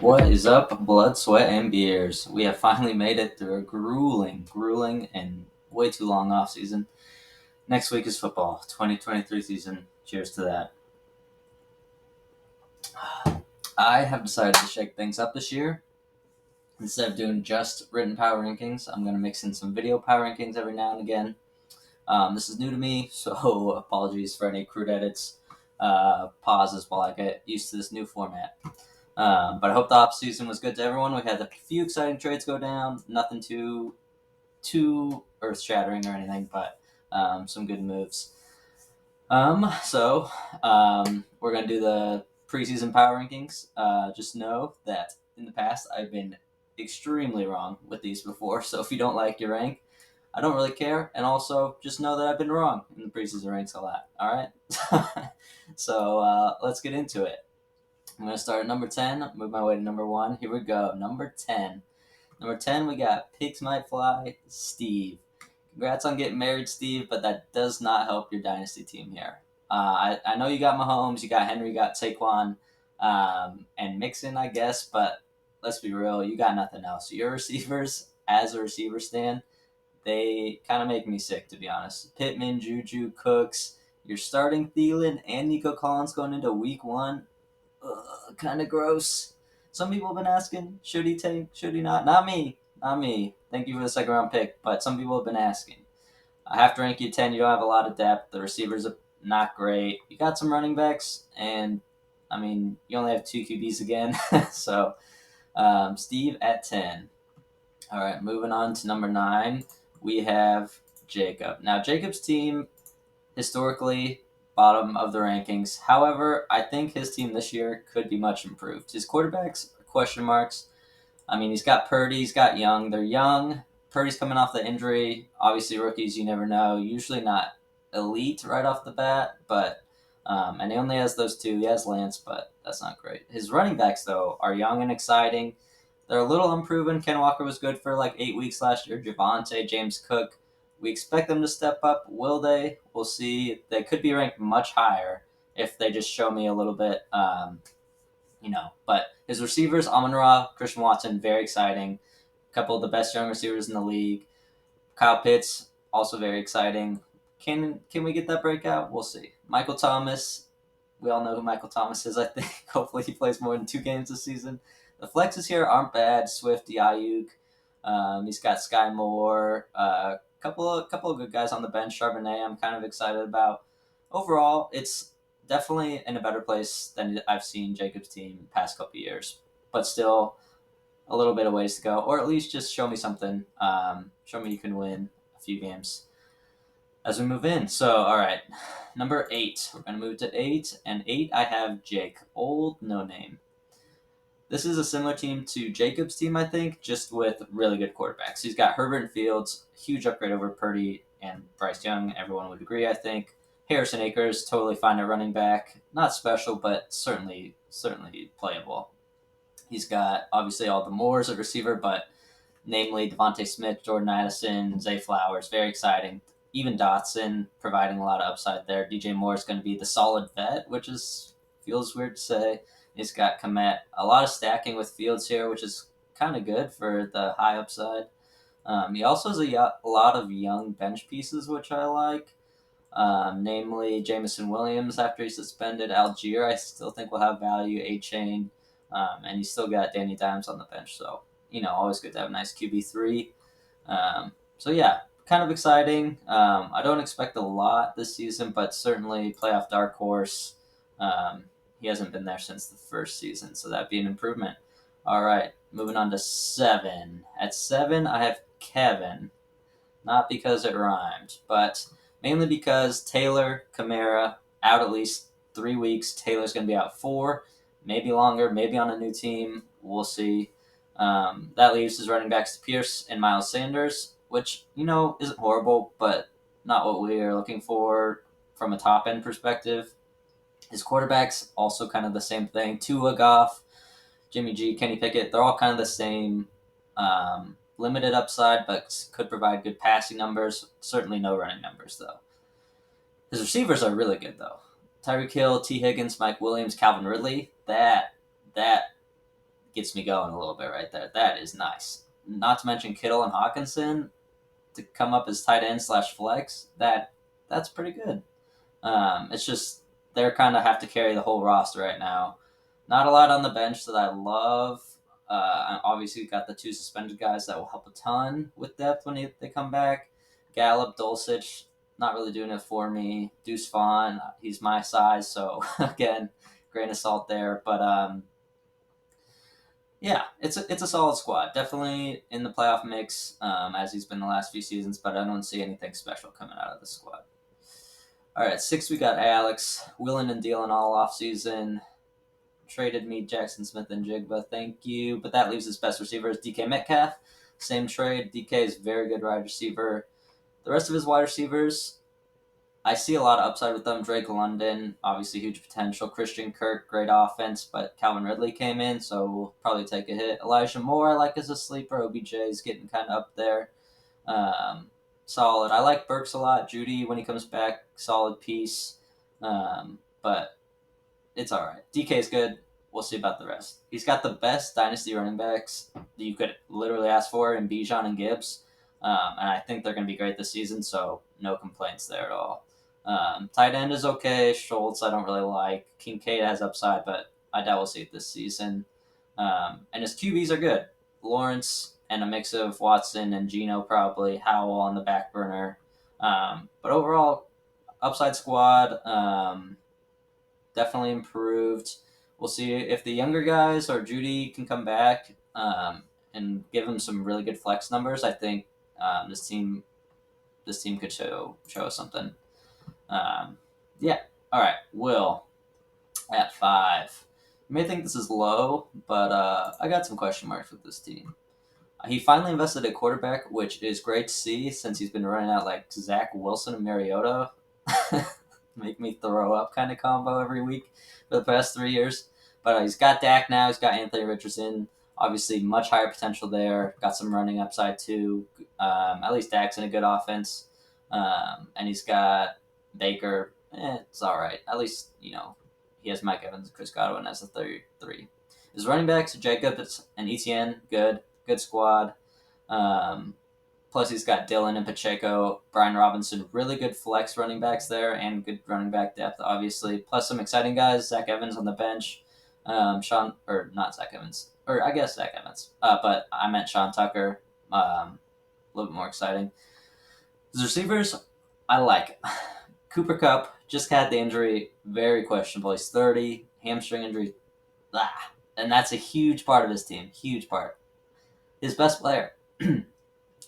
What is up, blood, sweat, and beers? We have finally made it through a grueling, and way too long off season. Next week is football, 2023 season. Cheers to that. I have decided to shake things up this year. Instead of doing just written power rankings, I'm going to mix in some video power rankings every now and again. This is new to me, so apologies for any crude edits, pauses while I get used to this new format. But I hope the off season was good to everyone. We had a few exciting trades go down. Nothing too earth shattering or anything, but some good moves. So we're gonna do the preseason power rankings. Just know that in the past I've been extremely wrong with these before. So if you don't like your rank, I don't really care. And also just know that I've been wrong in the preseason ranks a lot. All right. So let's get into it. I'm going to start at number 10, move my way to number 1. Here we go. Number 10. Number 10, we got Pigs Might Fly, Steve. Congrats on getting married, Steve, but that does not help your dynasty team here. I know you got Mahomes, you got Henry, you got Saquon, and Mixon, I guess, but let's be real, you got nothing else. Your receivers, as a receiver stand, they kind of make me sick, to be honest. Pittman, Juju, Cooks, you're starting Thielen and Nico Collins going into week 1. Kind of gross. Some people have been asking, should he take, should he not? Not me. Thank you for the second round pick, but some people have been asking. I have to rank you 10. You don't have a lot of depth. The receivers are not great. You got some running backs, and I mean, you only have 2 QBs again. So, Steve at 10. All right, moving on to number 9. We have Jacob. Now, Jacob's team, historically, bottom of the rankings. However, I think his team this year could be much improved. His quarterbacks are question marks. I mean, he's got Purdy, he's got Young. They're young. Purdy's coming off the injury. Obviously, rookies, you never know. Usually not elite right off the bat, but and he only has those 2. He has Lance, but that's not great. His running backs, though, are young and exciting. They're a little unproven. Ken Walker was good for like 8 weeks last year. Javonte, James Cook. We expect them to step up. Will they? We'll see. They could be ranked much higher if they just show me a little bit, But his receivers, Amon-Ra, Christian Watson, very exciting. A couple of the best young receivers in the league. Kyle Pitts, also very exciting. Can we get that breakout? We'll see. Michael Thomas, we all know who Michael Thomas is, I think. Hopefully he plays more than 2 games this season. The flexes here aren't bad. Swift, Ayuk. He's got Sky Moore. Couple of good guys on the bench. Charbonnet, I'm kind of excited about. Overall, it's definitely in a better place than I've seen Jacob's team the past couple of years. But still, a little bit of ways to go. Or at least just show me something. Show me you can win a few games as we move in. So, all right. Number 8. We're going to move to 8. And 8, I have Jake. Old no name. This is a similar team to Jacob's team, I think, just with really good quarterbacks. He's got Herbert and Fields, huge upgrade over Purdy and Bryce Young. Everyone would agree, I think. Harrison Akers, totally fine at running back. Not special, but certainly playable. He's got, obviously, all the Moores at receiver, but namely Devontae Smith, Jordan Addison, Zay Flowers, very exciting. Even Dotson providing a lot of upside there. DJ Moore is going to be the solid vet, which feels weird to say. He's got Komet. A lot of stacking with Fields here, which is kind of good for the high upside. He also has a lot of young bench pieces, which I like. Namely Jamison Williams after he's suspended. Algier, I still think will have value. A-Chain. And he's still got Danny Dimes on the bench. So, always good to have a nice QB3. So, yeah, kind of exciting. I don't expect a lot this season, but certainly playoff dark horse. He hasn't been there since the first season, so that'd be an improvement. All right, moving on to 7. At 7, I have Kevin. Not because it rhymed, but mainly because Taylor, Kamara, out at least 3 weeks. Taylor's going to be out 4, maybe longer, maybe on a new team. We'll see. That leaves his running backs to Pierce and Miles Sanders, which, isn't horrible, but not what we are looking for from a top-end perspective. His quarterbacks, also kind of the same thing. Tua, Goff, Jimmy G, Kenny Pickett, they're all kind of the same. Limited upside, but could provide good passing numbers. Certainly no running numbers, though. His receivers are really good, though. Tyreek Hill, T. Higgins, Mike Williams, Calvin Ridley. That gets me going a little bit right there. That is nice. Not to mention Kittle and Hawkinson to come up as tight end / flex. That's pretty good. It's just they're kind of have to carry the whole roster right now. Not a lot on the bench that I love. Obviously, we've got the 2 suspended guys that will help a ton with depth when they come back. Gallup, Dulcich, not really doing it for me. Deuce Vaughn, he's my size, so again, grain of salt there. But yeah, it's a solid squad. Definitely in the playoff mix, as he's been the last few seasons, but I don't see anything special coming out of the squad. All right, 6, we got Alex, willing and dealing all offseason. Traded me Jackson Smith and Jigba, thank you. But that leaves his best receivers, DK Metcalf. Same trade. DK is a very good wide receiver. The rest of his wide receivers, I see a lot of upside with them. Drake London, obviously huge potential. Christian Kirk, great offense, but Calvin Ridley came in, so we'll probably take a hit. Elijah Moore, I like as a sleeper. OBJ is getting kind of up there. Solid. I like Burks a lot. Judy, when he comes back, solid piece. But it's all right. DK's good. We'll see about the rest. He's got the best dynasty running backs that you could literally ask for in Bijan and Gibbs. And I think they're going to be great this season, so no complaints there at all. Tight end is okay. Schultz, I don't really like. Kincaid has upside, but I doubt we'll see it this season. And his QBs are good. Lawrence and a mix of Watson and Geno probably. Howell on the back burner. But overall, upside squad. Definitely improved. We'll see if the younger guys or Judy can come back and give him some really good flex numbers. I think this team could show us something. Yeah. All right. Will at 5. You may think this is low, but I got some question marks with this team. He finally invested at quarterback, which is great to see since he's been running out like Zach Wilson and Mariota. Make me throw up kind of combo every week for the past 3 years. But he's got Dak now. He's got Anthony Richardson. Obviously, much higher potential there. Got some running upside too. At least Dak's in a good offense. And he's got Baker. It's all right. At least, he has Mike Evans and Chris Godwin as the 3. His running backs, Jacobs and Etienne, good squad. Plus, he's got Dillon and Pacheco, Brian Robinson, really good flex running backs there, and good running back depth, obviously. Plus, some exciting guys, Zach Evans on the bench, not Zach Evans, or I guess Zach Evans, but I meant Sean Tucker, a little bit more exciting. His receivers, I like. Cooper Kupp just had the injury, very questionable. He's 30, hamstring injury, and that's a huge part of his team, huge part. His best player.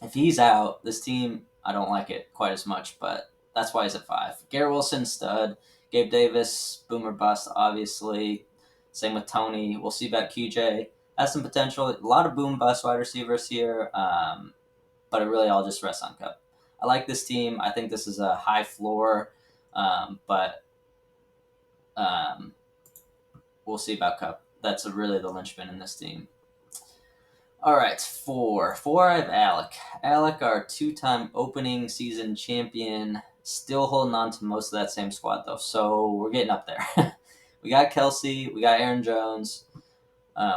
If he's out, this team, I don't like it quite as much, but that's why he's at 5. Garrett Wilson, stud. Gabe Davis, boomer bust, obviously. Same with Tony. We'll see about QJ. Has some potential. A lot of boom bust wide receivers here, but it really all just rests on Kupp. I like this team. I think this is a high floor, but we'll see about Kupp. That's really the linchpin in this team. All right, 4. 4, I have Alec. Alec, our 2-time opening season champion, still holding on to most of that same squad, though. So we're getting up there. We got Kelsey. We got Aaron Jones.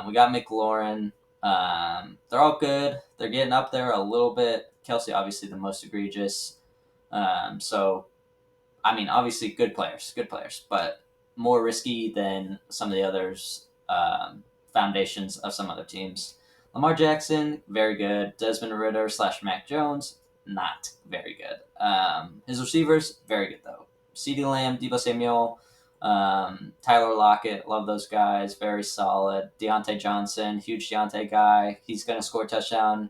We got McLaurin. They're all good. They're getting up there a little bit. Kelsey, obviously, the most egregious. So, obviously, good players, but more risky than some of the others, foundations of some other teams. Lamar Jackson, very good. Desmond Ridder / Mac Jones, not very good. His receivers, very good, though. CeeDee Lamb, Deebo Samuel, Tyler Lockett, love those guys, very solid. Deontay Johnson, huge Deontay guy. He's going to score a touchdown,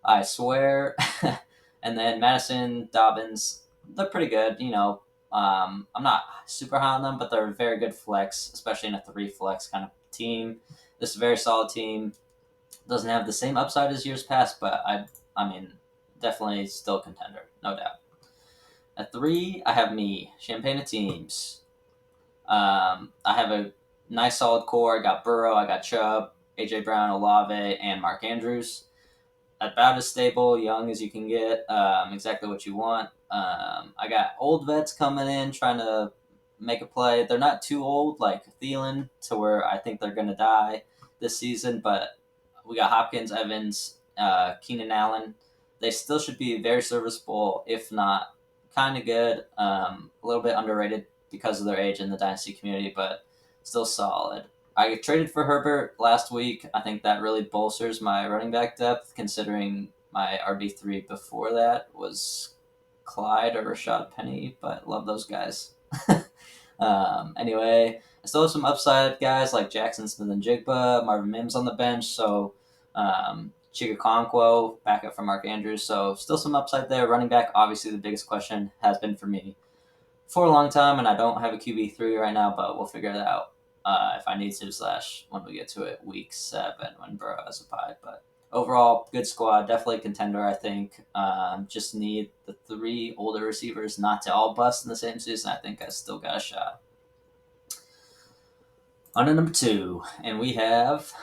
I swear. And then Madison, Dobbins, they're pretty good. I'm not super high on them, but they're a very good flex, especially in a 3 flex kind of team. This is a very solid team. Doesn't have the same upside as years past, but definitely still a contender, no doubt. At 3, I have me, Champagne of Teams. I have a nice solid core. I got Burrow, I got Chubb, AJ Brown, Olave, and Mark Andrews. About as stable, young as you can get. Exactly what you want. I got old vets coming in, trying to make a play. They're not too old, like Thielen, to where I think they're going to die this season, but we got Hopkins, Evans, Keenan Allen. They still should be very serviceable, if not kind of good. A little bit underrated because of their age in the dynasty community, but still solid. I traded for Herbert last week. I think that really bolsters my running back depth, considering my RB3 before that was Clyde or Rashad Penny, but love those guys. Anyway, I still have some upside guys like Jackson Smith and Jigba, Marvin Mims on the bench, so Chigakonkwo, backup for Mark Andrews, so still some upside there. Running back, obviously the biggest question has been for me for a long time, and I don't have a QB3 right now, but we'll figure it out if I need to, / when we get to it week 7 when Burrow has a bye. But overall, good squad, definitely a contender, I think. Just need the 3 older receivers not to all bust in the same season. I think I still got a shot. On to number 2, and we have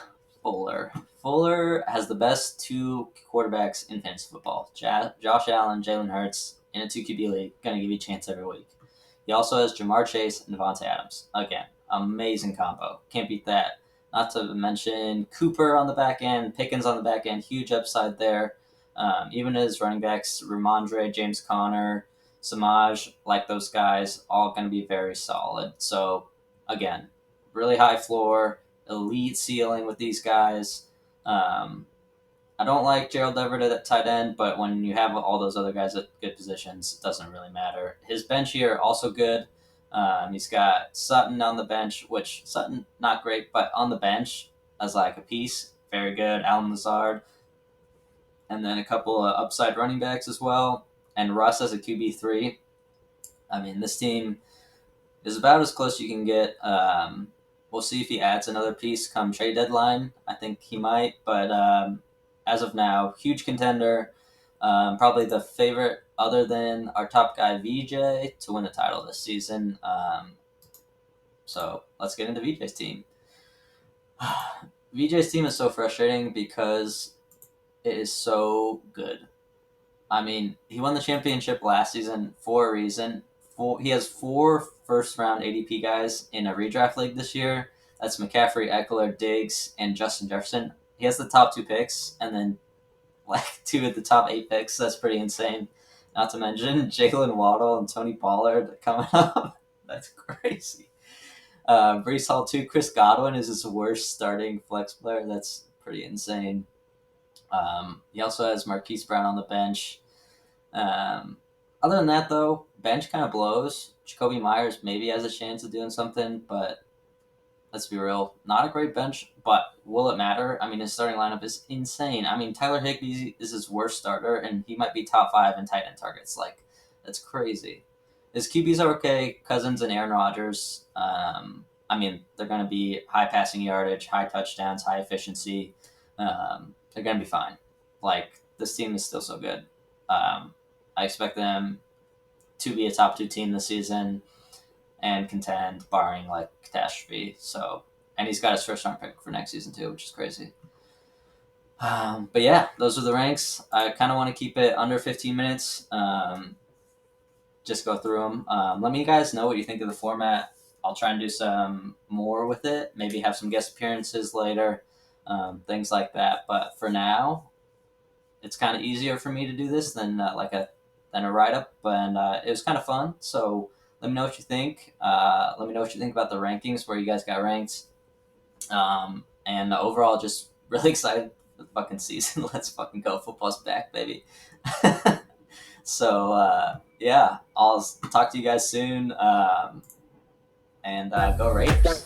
Fuller. Fuller has the best 2 quarterbacks in fantasy football. Josh Allen, Jalen Hurts, in a 2 QB league, going to give you a chance every week. He also has Jamar Chase and Devontae Adams. Again, amazing combo. Can't beat that. Not to mention Cooper on the back end, Pickens on the back end, huge upside there. Even his running backs, Ramondre, James Conner, Samaj, like those guys, all going to be very solid. So, again, really high floor, elite ceiling with these guys. I don't like Gerald Everett at tight end, but when you have all those other guys at good positions, it doesn't really matter. His bench here, also good. He's got Sutton on the bench, which Sutton, not great, but on the bench as like a piece, very good. Allen Lazard. And then a couple of upside running backs as well. And Russ as a QB3. I mean, this team is about as close you can get. We'll see if he adds another piece come trade deadline. I think he might, but as of now, huge contender. Probably the favorite other than our top guy, VJ, to win the title this season. So let's get into VJ's team. VJ's team is so frustrating because it is so good. I mean, he won the championship last season for a reason. He has 4 first-round ADP guys in a redraft league this year. That's McCaffrey, Eckler, Diggs, and Justin Jefferson. He has the top 2 picks, and then like 2 of the top 8 picks. That's pretty insane. Not to mention Jalen Waddle and Tony Pollard coming up. That's crazy. Breece Hall 2. Chris Godwin is his worst starting flex player. That's pretty insane. He also has Marquise Brown on the bench. Other than that, though, bench kind of blows. Jacoby Myers maybe has a chance of doing something, but let's be real, not a great bench, but will it matter? I mean, his starting lineup is insane. I mean, Tyler Higbee is his worst starter, and he might be top 5 in tight end targets. Like, that's crazy. His QBs are okay, Cousins and Aaron Rodgers. I mean, they're going to be high passing yardage, high touchdowns, high efficiency. They're going to be fine. Like, this team is still so good. I expect them to be a top 2 team this season and contend, barring like catastrophe. So, and he's got his first round pick for next season too, which is crazy. But yeah, those are the ranks. I kind of want to keep it under 15 minutes. Just go through them. Let me guys know what you think of the format. I'll try and do some more with it. Maybe have some guest appearances later, things like that. But for now, it's kind of easier for me to do this than a write-up, and it was kind of fun. So let me know what you think. Let me know what you think about the rankings, where you guys got ranked. And overall, just really excited for the fucking season. Let's fucking go. Football's back, baby. So, yeah, I'll talk to you guys soon. And go Raiders.